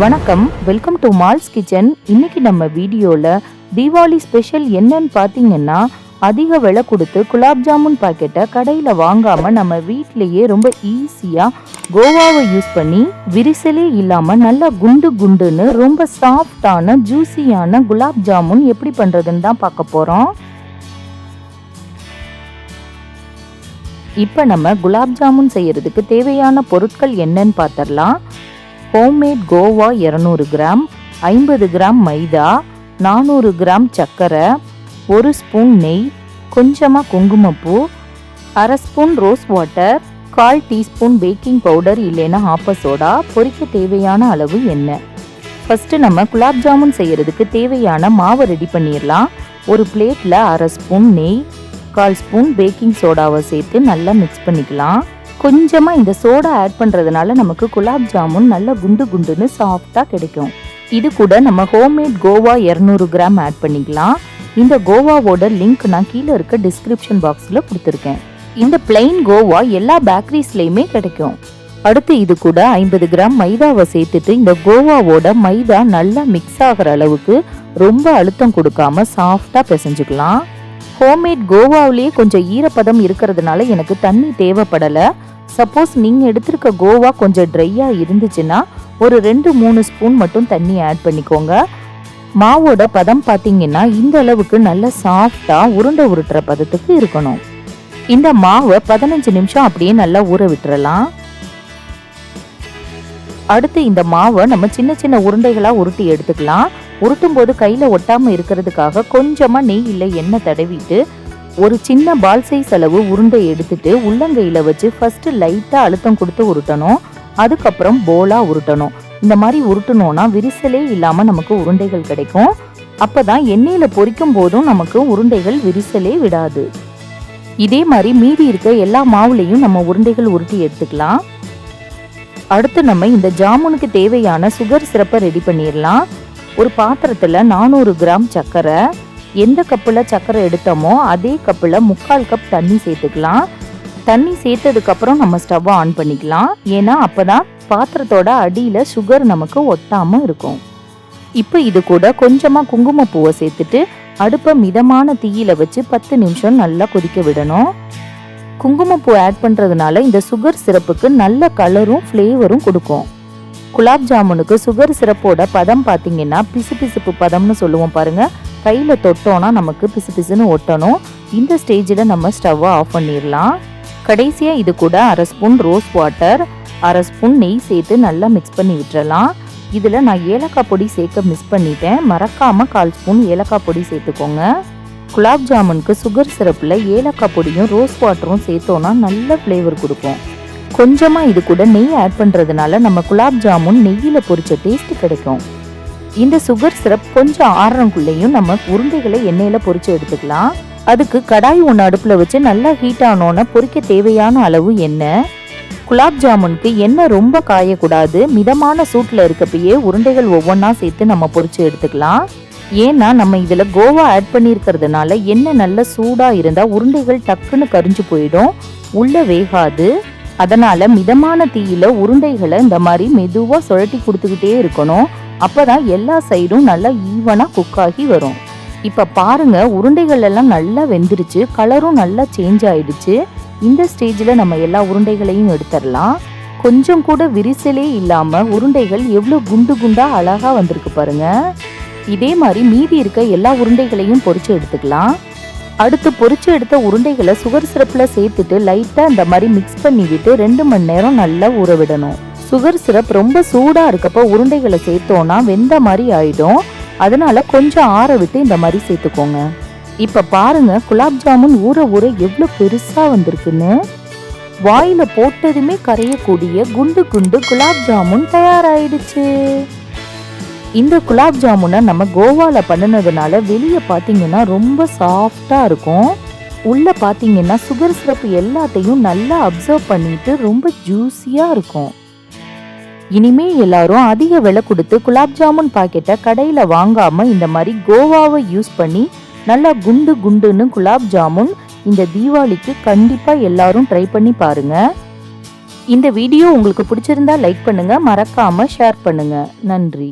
வணக்கம், welcome to malls kitchen. இன்னைக்கு நம்ம வீடியோல தீபாவளி ஸ்பெஷல் என்னன்னு பார்த்தீங்கன்னா, அதிக விலை கொடுத்து குலாப் ஜாமுன் பாக்கெட்டை கடையில் வாங்காம நம்ம வீட்டிலேயே ரொம்ப ஈஸியாக கோவாவை யூஸ் பண்ணி விரிசலே இல்லாமல் நல்லா குண்டு குண்டுன்னு ரொம்ப சாஃப்டான ஜூஸியான குலாப் ஜாமுன் எப்படி பண்ணுறதுன்னு தான் பார்க்க போகிறோம். இப்போ நம்ம குலாப் ஜாமுன் செய்யறதுக்கு தேவையான பொருட்கள் என்னன்னு பார்த்துடலாம். ஹோம்மேட் கோவா 200 கிராம், 50 கிராம் மைதா, 400 கிராம் சர்க்கரை, 1 ஸ்பூன் நெய், கொஞ்சமாக குங்குமப்பூ, அரை spoon rose water, 1/4 teaspoon baking powder இல்லைன்னா ஆப்ப சோடா, பொரிக்க தேவையான அளவு எண்ணெய். ஃபஸ்ட்டு நம்ம குலாப் ஜாமுன் செய்யறதுக்கு தேவையான மாவை ரெடி பண்ணிடலாம். ஒரு பிளேட்டில் அரை ஸ்பூன் நெய், 1/4 ஸ்பூன் பேக்கிங் சோடாவை சேர்த்து நல்லா மிக்ஸ் பண்ணிக்கலாம். கொஞ்சமாக இந்த சோடா ஆட் பண்ணுறதுனால நமக்கு குலாப் ஜாமுன் நல்லா குண்டு குண்டுன்னு சாஃப்டாக கிடைக்கும். இது கூட நம்ம ஹோம்மேட் கோவா 200 கிராம் ஆட் பண்ணிக்கலாம். இந்த கோவாவோட லிங்க் நான் கீழே இருக்க டிஸ்கிரிப்ஷன் பாக்ஸில் கொடுத்துருக்கேன். இந்த பிளெயின் கோவா எல்லா பேக்கரிஸ்லேயுமே கிடைக்கும். அடுத்து இது கூட 50 கிராம் மைதாவை சேர்த்துட்டு இந்த கோவாவோட மைதா நல்லா மிக்ஸ் ஆகிற அளவுக்கு ரொம்ப அழுத்தம் கொடுக்காம சாஃப்டாக பிசைஞ்சுக்கலாம். ஹோம்மேட் கோவாவிலேயே கொஞ்சம் ஈரப்பதம் இருக்கிறதுனால எனக்கு தண்ணி தேவைப்படலை. சப்போஸ் நீங்கள் எடுத்திருக்க கோவா கொஞ்சம் ட்ரையாக இருந்துச்சுன்னா ஒரு 2-3 ஸ்பூன் மட்டும் தண்ணி ஆட் பண்ணிக்கோங்க. மாவோட பதம் பார்த்தீங்கன்னா இந்த அளவுக்கு நல்ல சாஃப்டாக உருண்டை உருட்டுற பதத்துக்கு இருக்கணும். இந்த மாவை 15 நிமிஷம் அப்படியே நல்லா ஊற விட்டுறலாம். அடுத்து இந்த மாவை நம்ம சின்ன சின்ன உருண்டைகளாக உருட்டி எடுத்துக்கலாம். உருட்டும் போது கையில் ஒட்டாமல் இருக்கிறதுக்காக கொஞ்சமாக நெய் இல்லை எண்ணெய் தடவிட்டு ஒரு சின்ன பால் சைஸ் அளவு உருண்டை எடுத்துட்டு உள்ளங்கையில் வச்சு ஃபஸ்ட்டு லைட்டாக அழுத்தம் கொடுத்து உருட்டணும். அதுக்கப்புறம் போலாக உருட்டணும். இந்த மாதிரி உருட்டணும்னா விரிசலே இல்லாமல் நமக்கு உருண்டைகள் கிடைக்கும். அப்போ தான் எண்ணெயில் பொரிக்கும் போதும் நமக்கு உருண்டைகள் விரிசலே விடாது. இதே மாதிரி மீதி இருக்க எல்லா மாவுலையும் நம்ம உருண்டைகள் உருட்டி எடுத்துக்கலாம். அடுத்து நம்ம இந்த ஜாமுனுக்கு தேவையான சுகர் சிரப்பை ரெடி பண்ணிடலாம். ஒரு பாத்திரத்தில் 400 கிராம் சர்க்கரை, எந்த கப்பில் சர்க்கரை எடுத்தோமோ அதே கப்பில் 3/4 கப் தண்ணி சேர்த்துக்கலாம். தண்ணி சேர்த்ததுக்கப்புறம் நம்ம ஸ்டவ்வை ஆன் பண்ணிக்கலாம். ஏன்னா அப்போ தான் பாத்திரத்தோட அடியில் சுகர் நமக்கு ஒட்டாமல் இருக்கும். இப்போ இது கூட கொஞ்சமாக குங்குமப்பூவை சேர்த்துட்டு அடுப்பை மிதமான தீயில வச்சு 10 நிமிஷம் நல்லா கொதிக்க விடணும். குங்குமப்பூ ஆட் பண்ணுறதுனால இந்த சுகர் சிரப்புக்கு நல்ல கலரும் ஃப்ளேவரும் கொடுக்கும். குலாப் ஜாமுனுக்கு சுகர் சிரப்போட பதம் பார்த்தீங்கன்னா பிசுபிசுப்பு பதம்னு சொல்லுவோம் பாருங்க. கையில் தொட்டோன்னா நமக்கு பிசுபிசுன்னு ஒட்டணும். இந்த ஸ்டேஜில் நம்ம ஸ்டவ்வை ஆஃப் பண்ணிடலாம். கடைசியாக இது கூட அரை ஸ்பூன் ரோஸ் வாட்டர், அரை ஸ்பூன் நெய் சேர்த்து நல்லா மிக்ஸ் பண்ணி விட்டுறலாம். இதில் நான் ஏலக்காய் பொடி சேர்க்க மிஸ் பண்ணிட்டேன். மறக்காமல் 1/4 ஸ்பூன் ஏலக்காய் பொடி சேர்த்துக்கோங்க. குலாப் ஜாமுனுக்கு சுகர் சிரப்பில் ஏலக்காய் பொடியும் ரோஸ் வாட்டரும் சேர்த்தோன்னா நல்ல ஃப்ளேவர் கொடுக்கும். கொஞ்சமாக இது கூட நெய் ஆட் பண்ணுறதுனால நம்ம குலாப் ஜாமுன் நெய்யில் பொரிச்ச டேஸ்ட் கிடைக்கும். இந்த சுகர் சிரப் கொஞ்சம் ஆறுறக்குள்ளேயும் நம்ம உருண்டைகளை எண்ணெயில் பொரிச்சு எடுத்துக்கலாம். அதுக்கு கடாய் ஒன்று அடுப்பில் வச்சு நல்லா ஹீட் ஆனோன்னு பொரிக்க தேவையான அளவு எண்ணெய். குலாப் ஜாமுனுக்கு எண்ணெய் ரொம்ப காயக்கூடாது. மிதமான சூட்டில் இருக்கப்பயே உருண்டைகள் ஒவ்வொன்றா சேர்த்து நம்ம பொரிச்சு எடுத்துக்கலாம். ஏன்னா நம்ம இதில் கோவா ஆட் பண்ணியிருக்கிறதுனால எண்ணெய் நல்லா சூடாக இருந்தால் உருண்டைகள் டக்குன்னு கரிஞ்சு போயிடும், உள்ள வேகாது. அதனால மிதமான தீயில உருண்டைகளை இந்த மாதிரி மெதுவாக சுழட்டி கொடுத்துக்கிட்டே இருக்கணும். அப்போதான் எல்லா சைடும் நல்லா ஈவனாக குக் ஆகி வரும். இப்போ பாருங்க, உருண்டைகள் எல்லாம் நல்லா வெந்துருச்சு, கலரும் நல்லா சேஞ்ச் ஆயிடுச்சு. இந்த ஸ்டேஜில் நம்ம எல்லா உருண்டைகளையும் எடுத்துடலாம். கொஞ்சம் கூட விரிசலே இல்லாமல் உருண்டைகள் எவ்வளோ குண்டு குண்டாக அழகாக வந்திருக்கு பாருங்க. இதே மாதிரி மீதி இருக்க எல்லா உருண்டைகளையும் பொரிச்சு எடுத்துக்கலாம். அடுத்து பொரிச்சு எடுத்த உருண்டைகளை சுகர் சிரப்பில் சேர்த்துட்டு லைட்டாக இந்த மாதிரி மிக்ஸ் பண்ணி விட்டு 2 மணி நேரம் நல்லா ஊற விடணும். சுகர் சிரப் ரொம்ப சூடாக இருக்கப்போ உருண்டைகளை சேர்த்தோன்னா வெந்த மாதிரி ஆயிடும். அதனால கொஞ்சம் ஆற விட்டு இந்த மாதிரி சேர்த்துக்கோங்க. இப்போ பாருங்க, குலாப் ஜாமுன் ஊற ஊற எவ்வளோ பெருசாக வந்திருக்குன்னு. வாயில போட்டதுமே கரையக்கூடிய குண்டு குண்டு குலாப் ஜாமுன் தயாராயிடுச்சு. இந்த குலாப் ஜாமுனை நம்ம கோவாவில் பண்ணினதுனால வெளியே பார்த்தீங்கன்னா ரொம்ப சாஃப்டாக இருக்கும். உள்ளே பார்த்தீங்கன்னா சுகர் சிரப்பு எல்லாத்தையும் நல்லா அப்சர்வ் பண்ணிட்டு ரொம்ப ஜூஸியாக இருக்கும். இனிமே எல்லாரும் அதிக விலை கொடுத்து குலாப் ஜாமுன் பாக்கெட்டை கடையில் வாங்காமல் இந்த மாதிரி கோவாவை யூஸ் பண்ணி நல்லா குண்டு குண்டுன்னு குலாப் ஜாமுன் இந்த தீபாவளிக்கு கண்டிப்பாக எல்லாரும் ட்ரை பண்ணி பாருங்க. இந்த வீடியோ உங்களுக்கு பிடிச்சிருந்தா லைக் பண்ணுங்க, மறக்காம ஷேர் பண்ணுங்க. நன்றி.